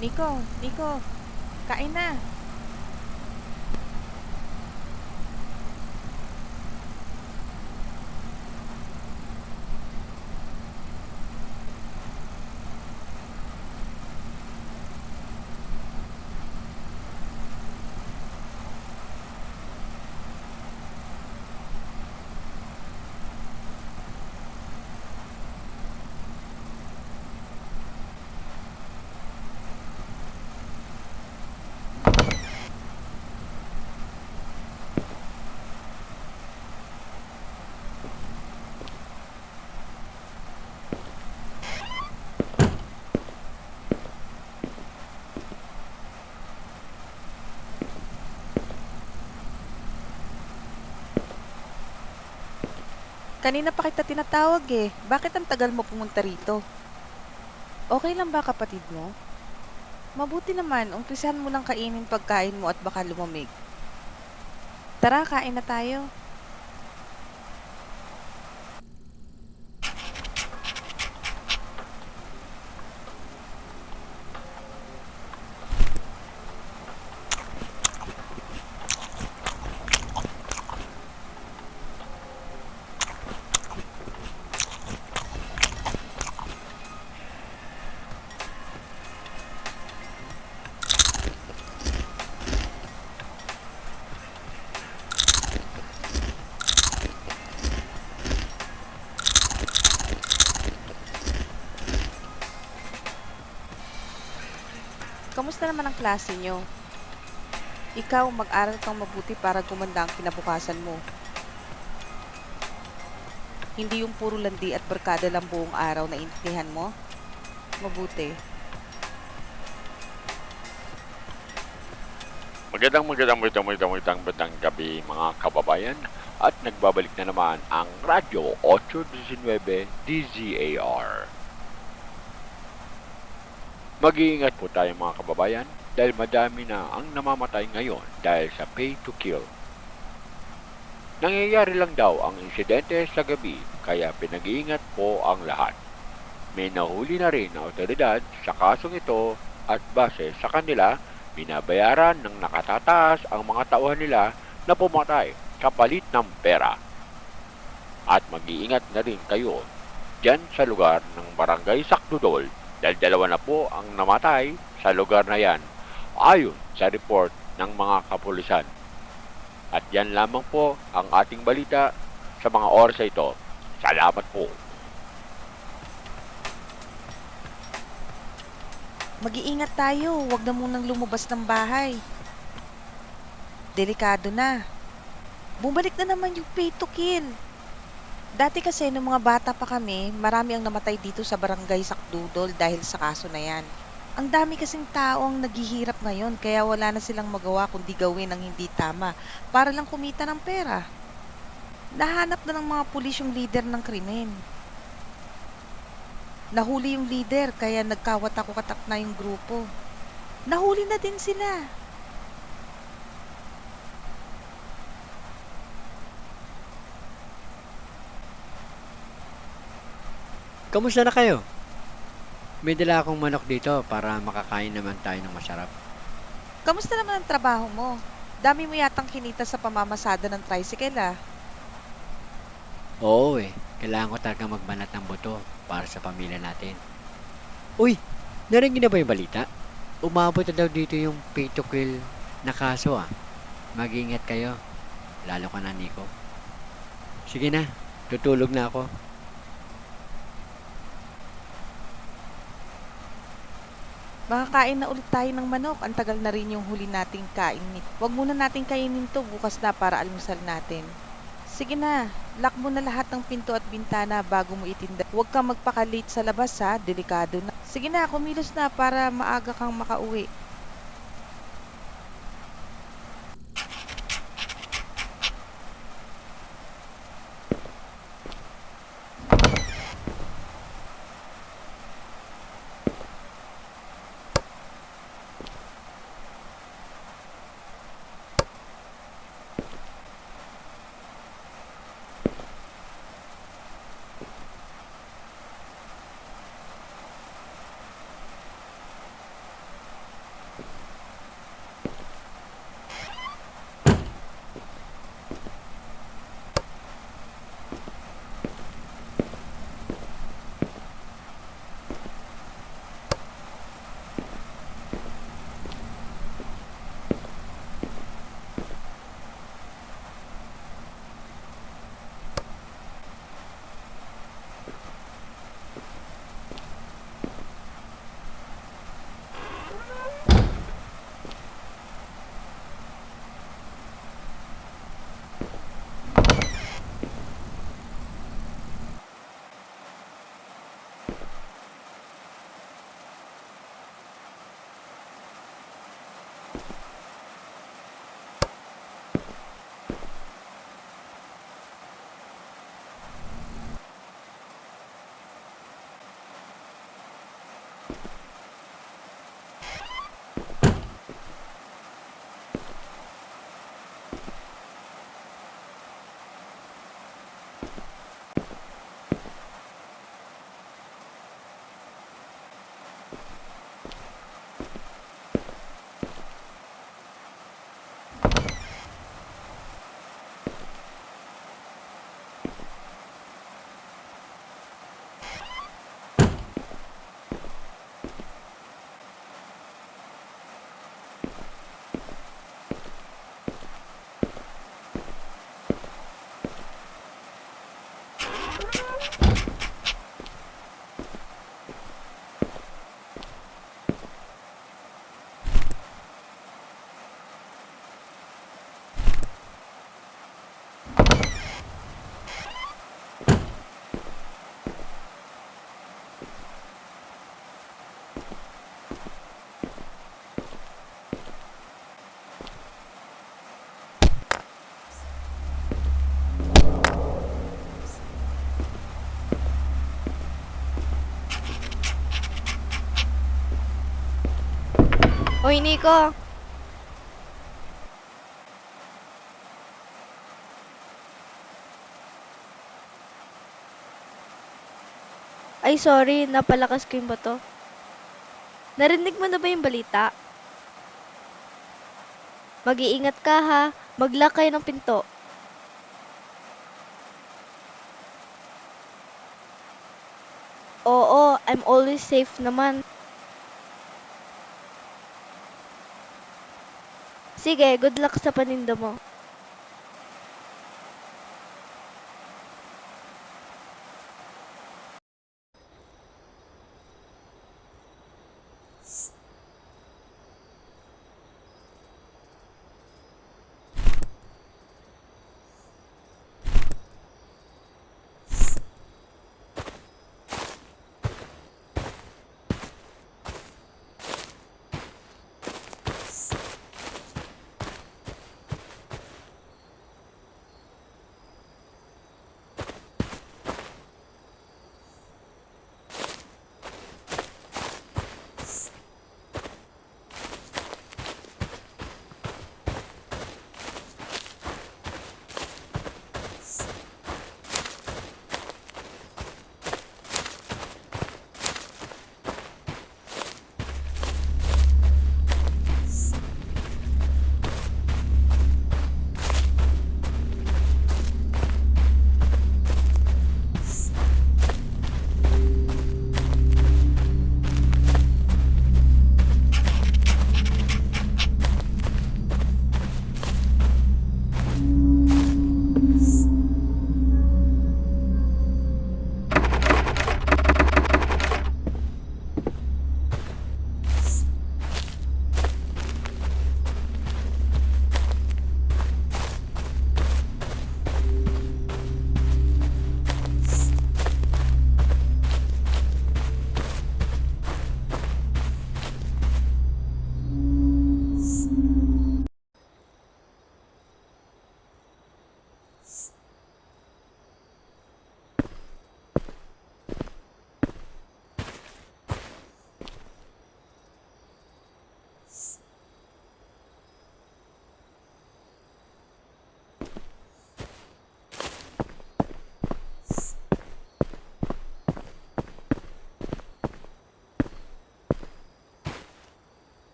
Nico, Nico, kain na. Kanina pa kita tinatawag eh. Bakit ang tagal mo pumunta rito? Okay lang ba kapatid mo? Mabuti naman, umpisahan mo lang kainin pagkain mo at baka lumamig. Tara, kain na tayo. Kamusta naman ang klase nyo? Ikaw, mag-aral kang mabuti para gumanda ang kinabukasan mo. Hindi yung puro landi at barkada lang buong araw na intindihan mo. Mabuti. Magandang gabi mga kababayan at nagbabalik na naman ang Radyo 819 DZAR. Mag-iingat po tayo mga kababayan dahil madami na ang namamatay ngayon dahil sa pay to kill. Nangyayari lang daw ang insidente sa gabi kaya pinag-iingat po ang lahat. May nahuli na rin na otoridad sa kasong ito at base sa kanila, binabayaran ng nakatataas ang mga tauhan nila na pumatay kapalit ng pera. At mag-iingat na rin kayo dyan sa lugar ng Barangay Sakdudol dahil dalawa na po ang namatay sa lugar na yan ayon sa report ng mga kapulisan. At yan lamang po ang ating balita sa mga oras ito. Salamat po. Mag-iingat tayo, huwag na munang lumabas ng bahay. Delikado na. Bumalik na naman yung pay to kill. Dati kasi nung mga bata pa kami, marami ang namatay dito sa barangay Sakdudol dahil sa kaso na yan. Ang dami kasing tao ang naghihirap ngayon kaya wala na silang magawa kundi gawin ang hindi tama para lang kumita ng pera. Nahanap na ng mga pulis yung leader ng krimen. Nahuli yung leader kaya nagkawatak-watak na yung grupo. Nahuli na din sila. Kamusta na kayo? May dala akong manok dito para makakain naman tayo ng masarap. Kamusta naman ang trabaho mo? Dami mo yatang kinita sa pamamasada ng tricycle ah. Oo eh, kailangan ko talaga magbanat ng buto para sa pamilya natin. Uy, narinig na ba yung balita? Umabot na daw dito yung pay to kill na kaso ah. Mag-ingat kayo, lalo ka na Nico. Sige na, tutulog na ako. Makakain na ulit tayo ng manok. Ang tagal na rin yung huli nating kain. Huwag muna nating kainin to bukas na para almusal natin. Sige na, lock mo na lahat ng pinto at bintana bago mo itinda. Huwag kang magpaka-late sa labas ha, delikado na. Sige na, kumilos na para maaga kang makauwi. Hoy, Nico! Ay, sorry, napalakas ko yung bato. Narinig mo na ba yung balita? Mag-iingat ka ha. Mag-lock kayo ng pinto. Oo, I'm always safe naman. Sige, good luck sa paninda mo.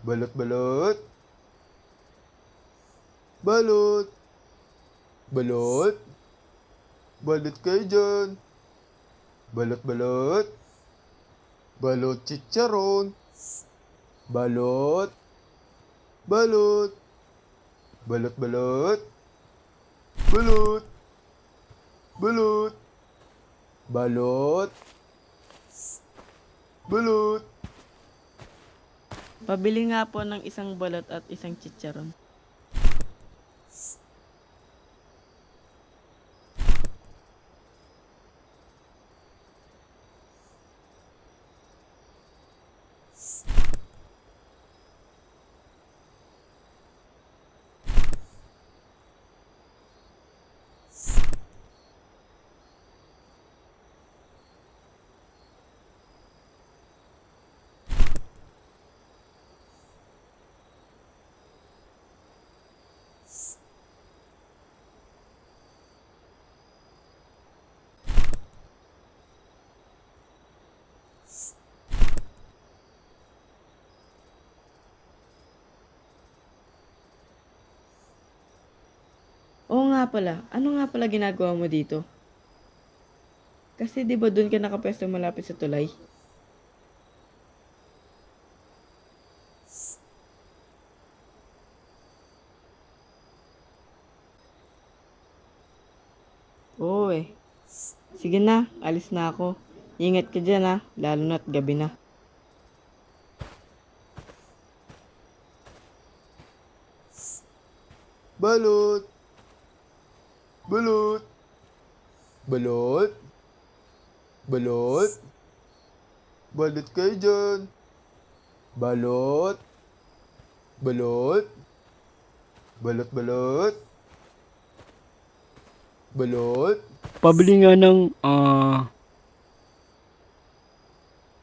Balot, balot. Balot. Balot. Balot kayo dyan. Balot, balot. Balot chicharon. Balot. Balot. Balot, balot. Balot. Balot. Balot. Balot. Pabili nga po ng isang balot at isang chicharon. Oo nga pala, ano nga pala ginagawa mo dito? Kasi di ba doon ka nakapwesto malapit sa tulay? Oo eh. Sige na, alis na ako. Ingat ka dyan ha, lalo na't gabi na. Balot. Balot. Balot. Balot. Balot kayo dyan. Balot. Balot. Balot, balot. Balot. Pabili nga ng,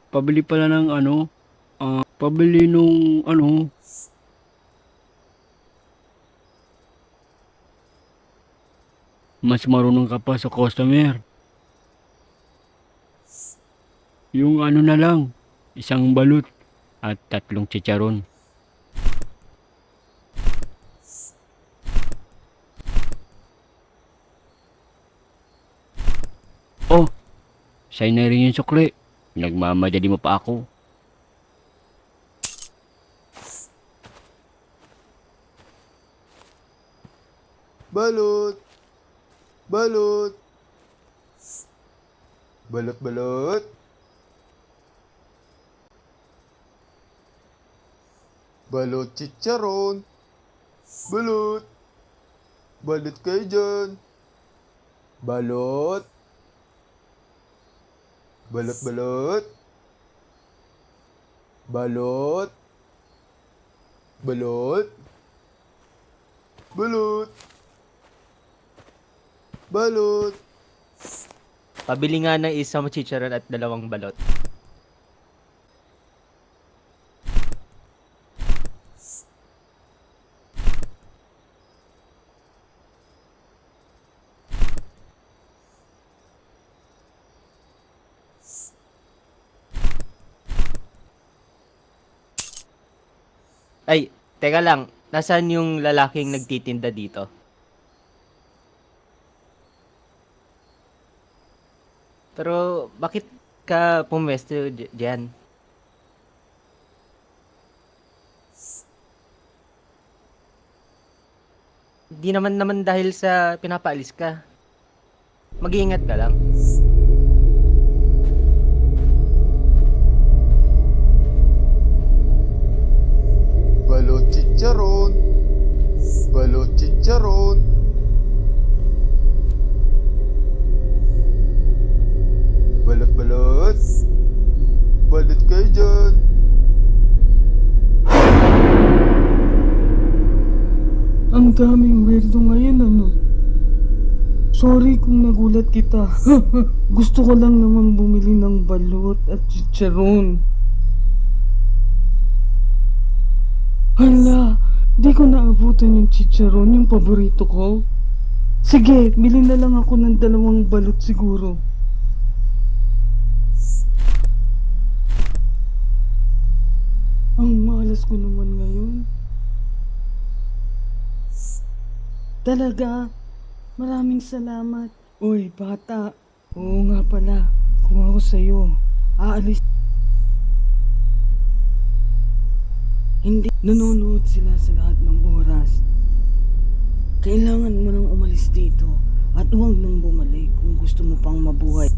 pabili pala ng pabili nung mas marunong ka pa sa customer. Yung na lang, isang balut at 3 chicharon. Oh, sa'yo na rin yung sukli. Nagmamadali mo pa ako. Balot. Balot. Balot, balot. Balot chicharon. Balot. Balot kayo dyan. Balot. Balot, balot. Balot. Balot. Balot. Balot. Pabili nga ng isang chicharon at 2 balot. Ay, teka lang. Nasaan yung lalaking nagtitinda dito? Pero bakit ka pumwesto diyan? Di naman dahil sa pinapaalis ka. Mag-iingat ka lang. Balot chicharon. Balot chicharon. Balot, balot. Balot kayo dyan. Ang daming weirdo ngayon, Sorry kung nagulat kita. Gusto ko lang naman bumili ng balot at chicharon. Hala, di ko naabutan yung chicharon, yung paborito ko. Sige, bili na lang ako ng 2 balot siguro. Ang malas ko naman ngayon. Talaga, maraming salamat. Uy, bata. Oo nga pala, kung ako sa'yo, aalis. Hindi, nanonood sila sa lahat ng oras. Kailangan mo nang umalis dito at huwag nang bumalik kung gusto mo pang mabuhay.